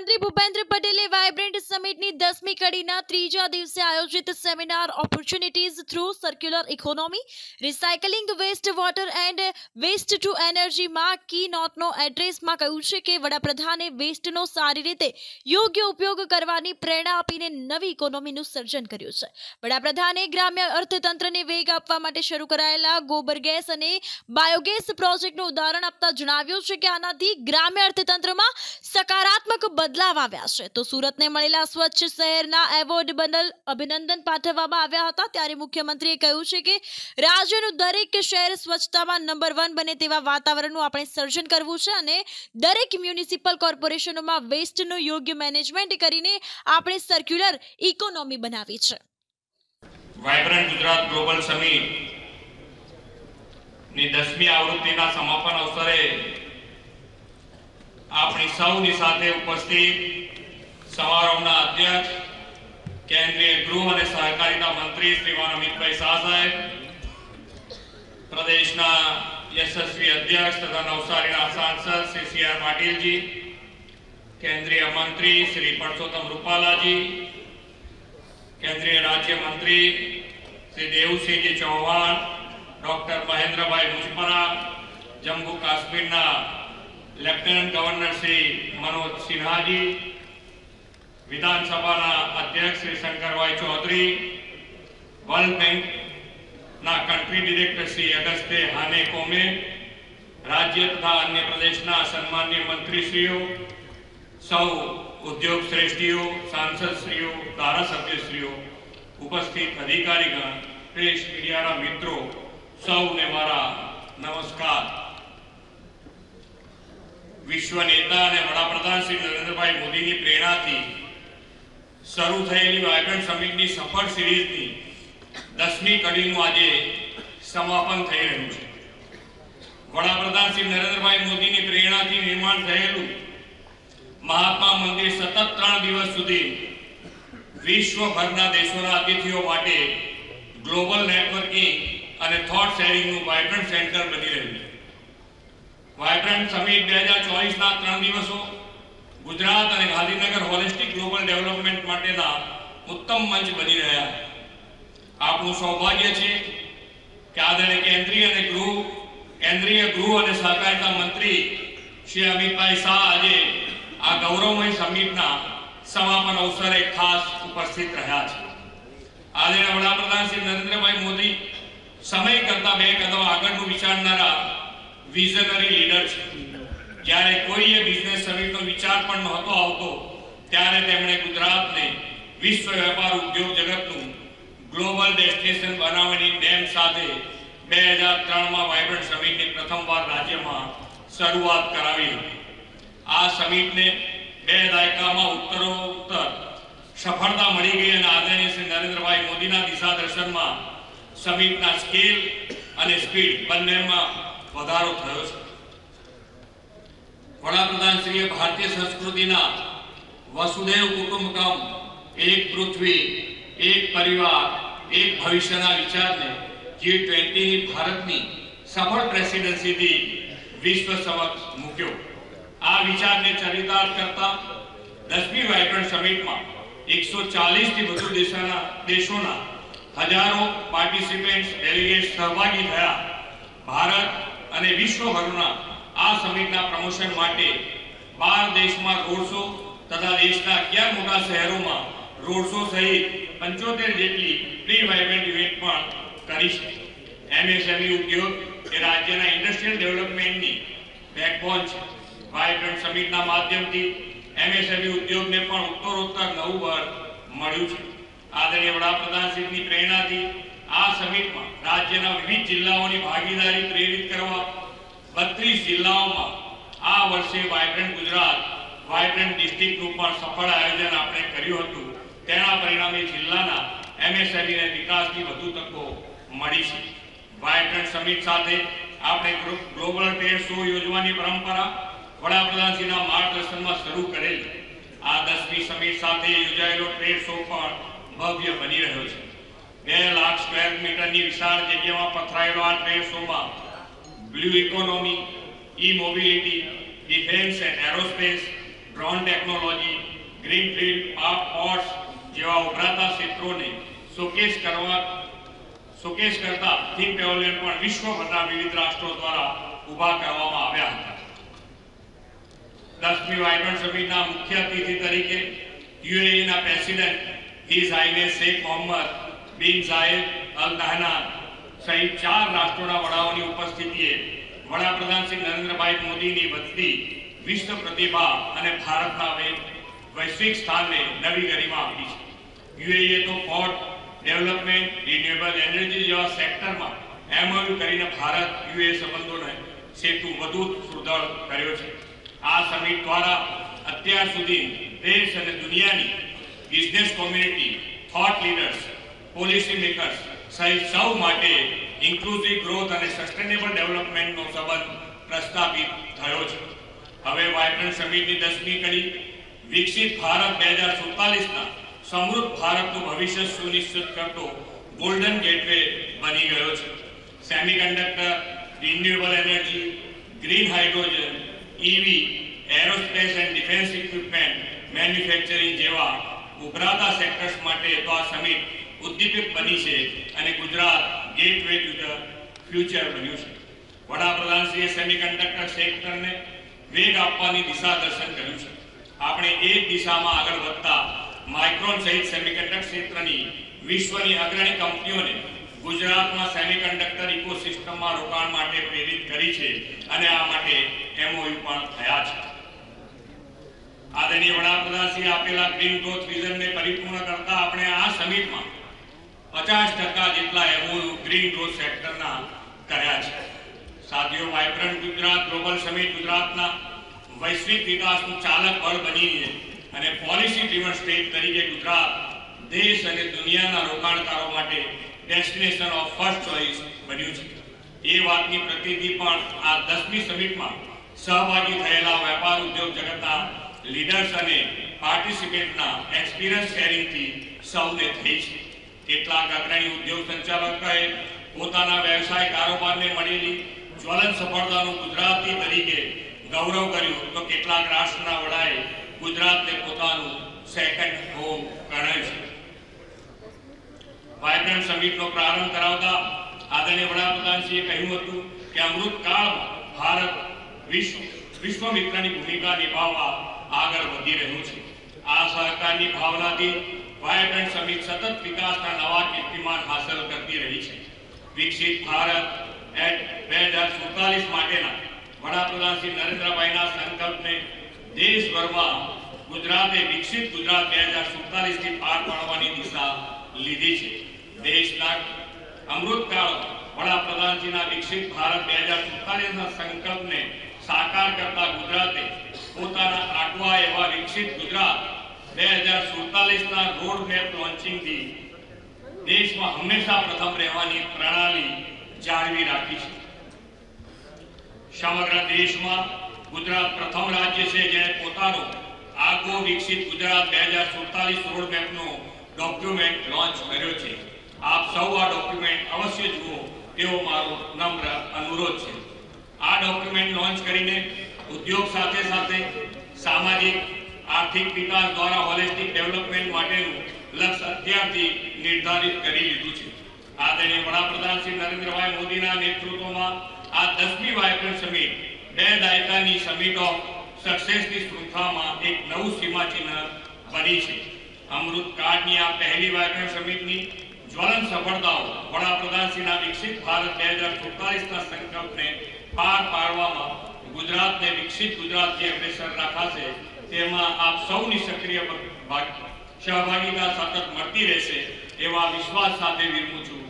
મુખ્યમંત્રી ભૂપેન્દ્ર પટેલે વાઇબ્રન્ટ સમિટની 10મી કડીના ત્રીજા દિવસે આયોજિત seminar opportunities through circular economy, recycling waste water and waste to એનર્જીમાં કી નોટનો એડ્રેસમાં કહ્યું છે કે વડાપ્રધાને વેસ્ટનો સારી રીતે યોગ્ય ઉપયોગ કરવાની પ્રેરણા આપીને નવી ઇકોનોમીનું સર્જન કર્યું છે. વડાપ્રધાને ગ્રામ્ય અર્થતંત્રને વેગ આપવા માટે શરૂ કરાયેલા ગોબર ગેસ અને બાયોગેસ પ્રોજેક્ટનું ઉદાહરણ આપતા જણાવ્યું છે કે આનાથી ગ્રામ્ય અર્થતંત્રમાં સકારાત્મક બદલાવ આવ્યા છે. તો સુરતને મળેલા સ્વચ્છ શહેરના એવોર્ડ બદલ અભિનંદન પાઠવવામાં આવ્યા હતા. ત્યારે મુખ્યમંત્રીએ કહ્યું છે કે રાજ્યનું દરેક શહેર સ્વચ્છતામાં નંબર 1 બને તેવા વાતાવરણનું આપણે સર્જન કરવું છે અને દરેક મ્યુનિસિપલ કોર્પોરેશનોમાં વેસ્ટનું યોગ્ય મેનેજમેન્ટ કરીને આપણે સર્ક્યુલર ઇકોનોમી બનાવી છે. વાઇબ્રન્ટ ગુજરાત ગ્લોબલ સમિટ ની 10મી આવૃત્તિના સમાપન અવસરે આપણી સૌની સાથે ઉપસ્થિત સમારોહના અધ્યક્ષ કેન્દ્રીય ગૃહ અને સહકારિતા મંત્રી શ્રીમાન અમિતભાઈ શાહ સાહેબ, પ્રદેશના યશસ્વી અધ્યક્ષ તથા નવસારીના સાંસદ શ્રી સી.આર. પાટીલજી, કેન્દ્રીય મંત્રી શ્રી પરસોત્તમ રૂપાલાજી, કેન્દ્રીય રાજ્ય મંત્રી શ્રી દેવસિંહજી ચૌહાણ, ડોક્ટર મહેન્દ્રભાઈ મુજપરા, જમ્મુ કાશ્મીરના લેફ્ટનન્ટ ગવર્નર શ્રી મનોજ સિન્હાજી, વિધાનસભાના અધ્યક્ષ શ્રી શંકરભાઈ ચૌધરી, વર્લ્ડ બેંકના કન્ટ્રી ડિરેક્ટર શ્રી અગસ્તે હાને કોમે, રાજ્ય તથા અન્ય પ્રદેશના સન્માનીય મંત્રીશ્રીઓ, સૌ ઉદ્યોગ શ્રેષ્ઠીઓ, સાંસદશ્રીઓ, ધારાસભ્યશ્રીઓ, ઉપસ્થિત અધિકારીગણ, પ્રેસ મીડિયાના મિત્રો, સૌને મારા નમસ્કાર. વિશ્વ નેતા અને વડાપ્રધાન શ્રી નરેન્દ્રભાઈ મોદીની પ્રેરણાથી શરૂ થયેલી વાઇબ્રન્ટ સમિટની સફળ સિરીઝની 10મી કડીનું આજે સમાપન થઈ રહ્યું છે. વડાપ્રધાન શ્રી નરેન્દ્રભાઈ મોદીની પ્રેરણાથી નિર્માણ થયેલું મહાત્મા મંદિર સતત 3 દિવસ સુધી વિશ્વભરના દેશોના અતિથિઓ માટે ગ્લોબલ નેટવર્કિંગ અને થોટ શેરિંગનું વાઇબ્રન્ટ સેન્ટર બની રહ્યું છે. વાઇબ્રન્ટ સમિટ 2024ના 3 દિવસો ગુજરાત અને ગાંધીનગર હોલિસ્ટિક ગ્લોબલ ડેવલપમેન્ટ માટેના ઉત્તમ મંચ બની રહ્યા છે. આપણું સૌભાગ્ય છે કે આદરણીય કેન્દ્રીય ગૃહ અને સહકારિતા મંત્રી શ્રી અમિતભાઈ શાહ આજે આ ગૌરવમય સમિટના સમાપન અવસરે ખાસ ઉપસ્થિત રહ્યા છે. આદરણીય વડાપ્રધાન શ્રી નરેન્દ્રભાઈ મોદી સમય કરતા 2 કદમ આગળનું વિચારનારા વિઝનરી લીડર છે. જ્યારે કોઈએ બિઝનેસ સમિટનો વિચાર પણ નહોતો આવતો ત્યારે તેમણે ગુજરાતને વિશ્વ વેપાર ઉદ્યોગ જગતનું ગ્લોબલ ડેસ્ટિનેશન બનાવવાની નેમ સાથે 2003માં વાઇબ્રન્ટ સમિટની પ્રથમવાર રાજ્યમાં શરૂઆત કરાવી હતી. આ સમિટને 2 દાયકામાં ઉત્તરોત્તર સફળતા મળી ગઈ અને આદરણીય શ્રી નરેન્દ્રભાઈ મોદીના દિશાદર્શનમાં સમિટના સ્કેલ અને સ્પીડ બંનેમાં વધારો થયો છે. વડાપ્રધાનશ્રીએ ભારતીય સંસ્કૃતિના વસુદેવ કુટુંબકમ, એક પૃથ્વી, એક પરિવાર, એક ભવિષ્યના વિચારને G20ની ભારતની સફળ પ્રેસિડેન્સીથી વિશ્વ સમક્ષ મૂક્યો. આ વિચારને ચરિતાર્થ કરતા 10મી વાઇબ્રન્ટ સમિટમાં 140થી વધુ દેશોના હજારો પાર્ટિસિપેન્ટ્સ, ડેલિગેટ્સ સહભાગી થયા. ભારત અને વિશ્વભરના આ સમિટના પ્રમોશન માટે 12 દેશમાં રોડ શો તથા દેશના 11 મોટા શહેરોમાં રોડ શો સહિત 75 જેટલી પ્રી વાઇબ્રન્ટ ઇવેન્ટ પણ કરી છે. એમએસએમઈ ઉદ્યોગ એ રાજ્યના ઇન્ડસ્ટ્રીયલ ડેવલપમેન્ટની બેકબોન છે. વાઇબ્રન્ટ સમિટના માધ્યમથી એમએસએમઈ ઉદ્યોગને પણ ઉત્તરોત્તર નવું બળ મળ્યું છે. આદરણીય વડાપ્રધાનશ્રીની પ્રેરણાથી આ સમિટમાં રાજ્યના વિવિધ જિલ્લાઓની ભાગીદારી પ્રેરિત કરવા 32 જિલ્લાઓમાં આ વર્ષે વાઇબ્રન્ટ ગુજરાત, વાઇબ્રન્ટ ડિસ્ટ્રિક્ટનું પણ સફળ આયોજન આપણે કર્યું હતું. તેના પરિણામે જિલ્લાના એમએસએમઈ વિકાસની વધુ તકો મળી છે. વાઇબ્રન્ટ સમિટ સાથે આપણે ગ્લોબલ ટ્રેડ શો યોજવાની પરંપરા વડાપ્રધાનશ્રીના માર્ગદર્શનમાં શરૂ કરેલ. આ 10મી સમિટ સાથે યોજાયેલો ટ્રેડ શો પણ ભવ્ય બની રહ્યો છે. 2 લાખ સ્ક્વેર મીટરની વિશાળ જગ્યામાં પથરાયેલો આ ટ્રેડ શોમાં blue economy, E mobility, defence and aerospace, drone technology, greenfield ports જેવા ઉભરાતા ક્ષેત્રોને શોકેસ કરતા થીમ પેવેલિયન પણ વિશ્વભરના વિવિધ રાષ્ટ્રો દ્વારા ઊભા કરવામાં આવ્યા હતા. 10મી વાઇબ્રન્ટ સમિટના મુખ્ય અતિથિ તરીકે યુએઈના president his highness Sheikh Mohammed bin Zayed Al Nahyan સહિત 4 રાષ્ટ્રોના વડાઓની ઉપસ્થિતિએ વડાપ્રધાન શ્રી નરેન્દ્રભાઈ મોદીની વધતી વિશ્વ પ્રતિભા અને ભારતના વૈશ્વિક સ્થાનને નવી ગરિમા આપી છે. યુએઈએ તો પોર્ટ ડેવલપમેન્ટ, રિન્યુએબલ એનર્જી જેવા સેક્ટરમાં એમઓયુ કરીને ભારત યુએ સંબંધોને સેતુ વધુ સુદૃઢ કર્યો છે. આ સમિટ દ્વારા અત્યાર સુધી દેશ અને દુનિયાની business community, thought leaders, policy makers સહિત સૌ માટે ઇન્ક્લુઝિવ ગ્રોથ અને સસ્ટેનેબલ ડેવલપમેન્ટનો સંબંધ પ્રસ્થાપિત થયો છે. હવે વાઇબ્રન્ટ સમિટની 10મી કડી વિકસિત ભારત 2047ના સમૃદ્ધ ભારતનું ભવિષ્ય સુનિશ્ચિત કરતો ગોલ્ડન ગેટવે બની ગયો છે. Semiconductor, renewable energy, green hydrogen, EV, aerospace and defence equipment manufacturing જેવા ઉભરાતા સેક્ટર્સ માટે તો આ સમિટ ઉદ્દીપક બની છે અને Gujarat gateway to the future બન્યું છે. વડાપ્રધાનશ્રીએ સેમિકન્ડક્ટર સેક્ટરને વેગ આપવાની દિશા દર્શન કર્યું છે. આપણે એ દિશામાં આગળ વધતા માઇક્રોન સહિત સેમિકન્ડક્ટર ક્ષેત્રની વિશ્વની અગ્રણી કંપનીઓને ગુજરાતમાં સેમિકન્ડક્ટર ઇકોસિસ્ટમમાં રોકાણ માટે પ્રેરિત કરી છે અને આ માટે એમઓયુ પણ થયા છે. આદરણીય વડાપ્રધાનશ્રી આપેલા ગ્રીન ગ્રોથ વિઝનને પરિપૂર્ણ કરતા આપણે આ સમિટમાં 50% જેટલા એમઓયુ ગ્રીન ગ્રોથ સેક્ટરના કર્યા છે. સાથીઓ, વાઇબ્રન્ટ ગુજરાત ગ્લોબલ સમિટ ગુજરાતના વૈશ્વિક વિકાસનું ચાલક બળ બનીને અને પોલિસી ડ્રીવન સ્ટેટ તરીકે ગુજરાત દેશ અને દુનિયાના રોકાણકારો માટે ડેસ્ટિનેશન ઓફ ફર્સ્ટ ચોઇસ બન્યું છે. એ વાતની પ્રતિનિધિ પણ આ 10મી સમિટમાં સહભાગી થયેલા વેપાર ઉદ્યોગ જગતના લીડર્સ અને પાર્ટિસિપેન્ટના એક્સપિરિયન્સ શેરિંગથી સૌને થઈ છે. કેટલાક અગ્રણી ઉદ્યોગ સંચાલકોએ પોતાના વ્યવસાય કારોબારને મળેલી જ્વલંત સફળતાનું ગુજરાતી તરીકે ગૌરવ કર્યું તો કેટલાક રાષ્ટ્રના વડાએ ગુજરાતને પોતાનું સેકન્ડ હોમ ગણાવ્યું છે. વાઇબ્રન્ટ સમિટનો પ્રારંભ કરાવતા આદરણીય વડાપ્રધાનશ્રીએ કહ્યું હતું કે અમૃતકાળમાં ભારત વિશ્વમિત્રની ભૂમિકા નિભાવવા આગળ વધી રહ્યું છે. આ સહકારની ભાવનાથી વાઇબ્રન્ટ સમિટ સતત વિકાસના નવા કીર્તિમાન હાંસલ કરતી રહી છે. વિકસિત ભારત 2047 માટેના વડાપ્રધાન શ્રી નરેન્દ્રભાઈના સંકલ્પને દેશભરમાં ગુજરાતે વિકસિત ગુજરાત 2047 થી પાર પાડવાની દિશા લીધી છે. દેશના અમૃતકાળ વડાપ્રધાનજીના વિકસિત ભારત 2047ના સંકલ્પને સાકાર કરતા ગુજરાતે પોતાના આગવા એવા વિકસિત ગુજરાત 2047ના રોડ મેપ લોન્ચિંગથી દેશમાં હંમેશા પ્રથમ રહેવાની પ્રણાલી જાળવી રાખી છે. સમગ્ર દેશમાં ગુજરાત પ્રથમ રાજ્ય છે જેણે પોતાનો આગવો વિકસિત ગુજરાત 2047 રોડ મેપનો ડોક્યુમેન્ટ લોન્ચ કર્યો છે. આપ સૌ આ ડોક્યુમેન્ટ અવશ્ય જુઓ તેવો મારો નમ્ર અનુરોધ છે. આ ડોક્યુમેન્ટ લોન્ચ કરીને ઉદ્યોગ સાથે સાથે સામાજિક આર્થિક વિકાસ દ્વારા હોલિસ્ટિક ડેવલપમેન્ટ માટેનું લક્ષ્ય અત્યારથી નિર્ધારિત કરી લીધું છે. આદરણીય વડાપ્રધાન શ્રી નરેન્દ્રભાઈ મોદીના નેતૃત્વમાં આ 10મી વાઇબ્રન્ટ સમિટ 2 દાયકાની સમિટ ઓફ સક્સેસની શૃંખલામાં એક નવું સીમાચિહ્ન બની છે. અમૃતકાળની આ પહેલી વાઇબ્રન્ટ સમિટની જ્વલંત સફળતાઓ વડાપ્રધાનશ્રીના વિકસિત ભારત 2047ના સંકલ્પને પાર પાડવામાં ગુજરાતને વિકસિત ગુજરાત જે અગ્રેસર રાખાશે તેમાં આપ સૌની સક્રિય સહભાગિતા સતત મળતી રહેશે એવા વિશ્વાસ સાથે વિરમું છું.